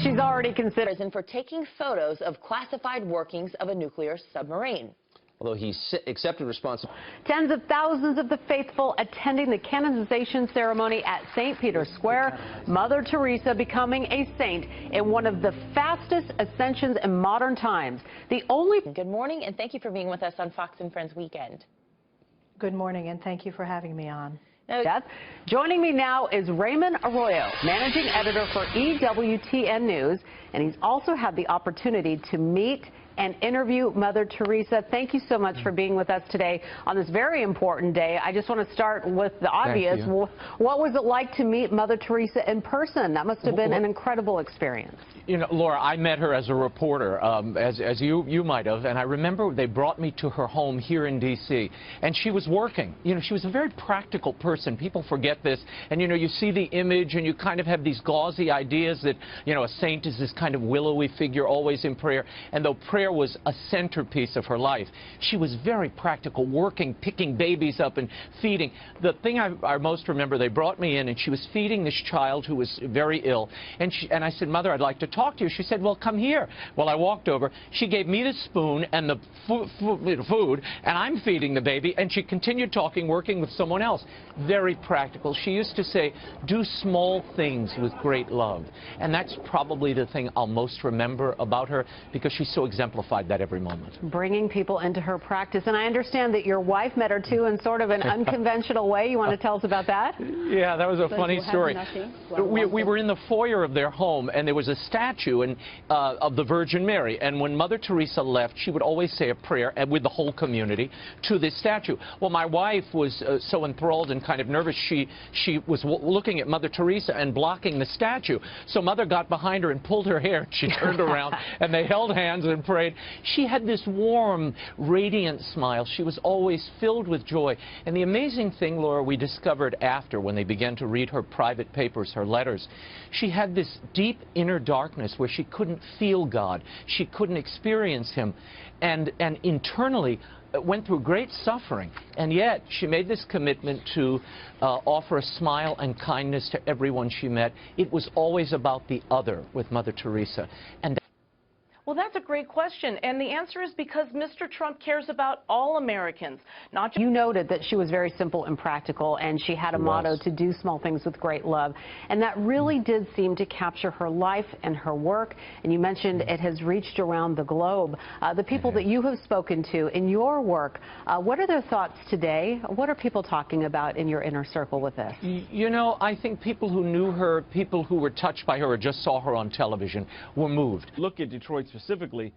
She's already considered for taking photos of classified workings of a nuclear submarine. Although he accepted responsibility. Tens of thousands of the faithful attending the canonization ceremony at St. Peter's Square. Mother Teresa becoming a saint in one of the fastest ascensions in modern times. Good morning, and thank you for being with us on Fox and Friends Weekend. Good morning, and thank you for having me on. Joining me now is Raymond Arroyo, managing editor for EWTN News, and he's also had the opportunity to meet and interview Mother Teresa. Thank you so much for being with us today on this very important day. I just want to start with the obvious. What was it like to meet Mother Teresa in person? That must have been an incredible experience. You know, Laura, I met her as a reporter, as you might have, and I remember they brought me to her home here in D.C., and she was working. You know, she was a very practical person. People forget this, and, you know, you see the image, and you kind of have these gauzy ideas that, you know, a saint is this kind of willowy figure always in prayer, and though prayer was a centerpiece of her life, she was very practical, working, picking babies up and feeding. The thing I most remember, they brought me in, and she was feeding this child who was very ill, and I said, "Mother, I'd like to talk to you." She said, "Well, come here." Well, I walked over. She gave me the spoon and the food, and I'm feeding the baby, and she continued talking, working with someone else. Very practical. She used to say, "Do small things with great love," and that's probably the thing I'll most remember about her, because she so exemplified that every moment. Bringing people into her practice, and I understand that your wife met her too in sort of an unconventional way. You want to tell us about that? Yeah, that was a funny story. We were in the foyer of their home, and there was a statue of the Virgin Mary, and when Mother Teresa left, she would always say a prayer with the whole community to this statue. Well, my wife was so enthralled and kind of nervous, she was looking at Mother Teresa and blocking the statue. So Mother got behind her and pulled her hair. She turned around, and they held hands and prayed. She had this warm, radiant smile. She was always filled with joy. And the amazing thing, Laura, we discovered after, when they began to read her private papers, her letters, she had this deep inner darkness where she couldn't feel God. She couldn't experience Him. And internally went through great suffering. And yet she made this commitment to offer a smile and kindness to everyone she met. It was always about the other with Mother Teresa. And well, that's a great question, and the answer is because Mr. Trump cares about all Americans, not just... You noted that she was very simple and practical, and she had a motto to do small things with great love, and that really did seem to capture her life and her work, and you mentioned it has reached around the globe. The people that you have spoken to in your work, what are their thoughts today? What are people talking about in your inner circle with this? You know, I think people who knew her, people who were touched by her or just saw her on television were moved. Look at Detroit specifically,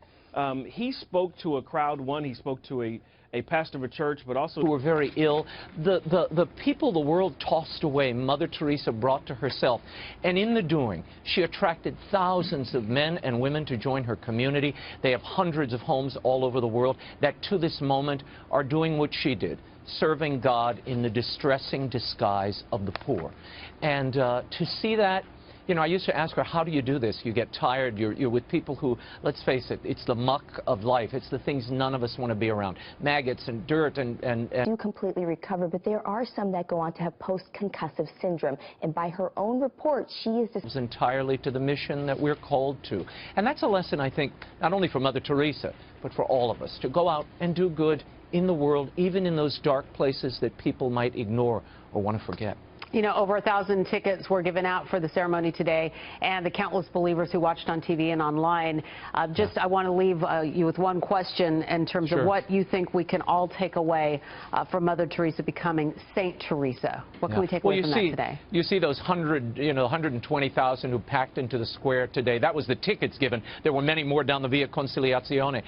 he spoke to a crowd. One, he spoke to a pastor of a church, but also who were very ill. The people the world tossed away, Mother Teresa brought to herself. And in the doing, she attracted thousands of men and women to join her community. They have hundreds of homes all over the world that to this moment are doing what she did, serving God in the distressing disguise of the poor. And to see that, you know, I used to ask her, how do you do this? You get tired, you're with people who, let's face it, it's the muck of life. It's the things none of us want to be around. Maggots and dirt and do completely recover, but there are some that go on to have post-concussive syndrome. And by her own report, she is entirely to the mission that we're called to. And that's a lesson, I think, not only for Mother Teresa, but for all of us, to go out and do good in the world, even in those dark places that people might ignore or want to forget. You know, over 1,000 tickets were given out for the ceremony today, and the countless believers who watched on TV and online. I want to leave you with one question in terms of what you think we can all take away from Mother Teresa becoming Saint Teresa. What can we take away from that today? You see those 120,000 who packed into the square today. That was the tickets given. There were many more down the Via Conciliazione.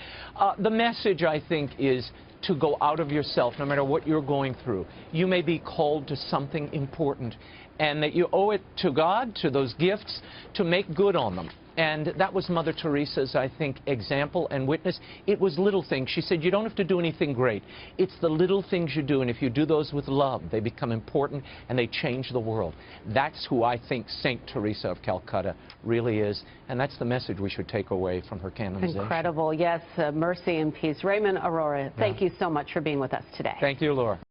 The message, I think, is to go out of yourself, no matter what you're going through. You may be called to something important, and that you owe it to God, to those gifts, to make good on them. And that was Mother Teresa's, I think, example and witness. It was little things. She said, you don't have to do anything great. It's the little things you do, and if you do those with love, they become important and they change the world. That's who I think St. Teresa of Calcutta really is, and that's the message we should take away from her canonization. Incredible. Yes, mercy and peace. Raymond Arroyo, thank you so much for being with us today. Thank you, Laura.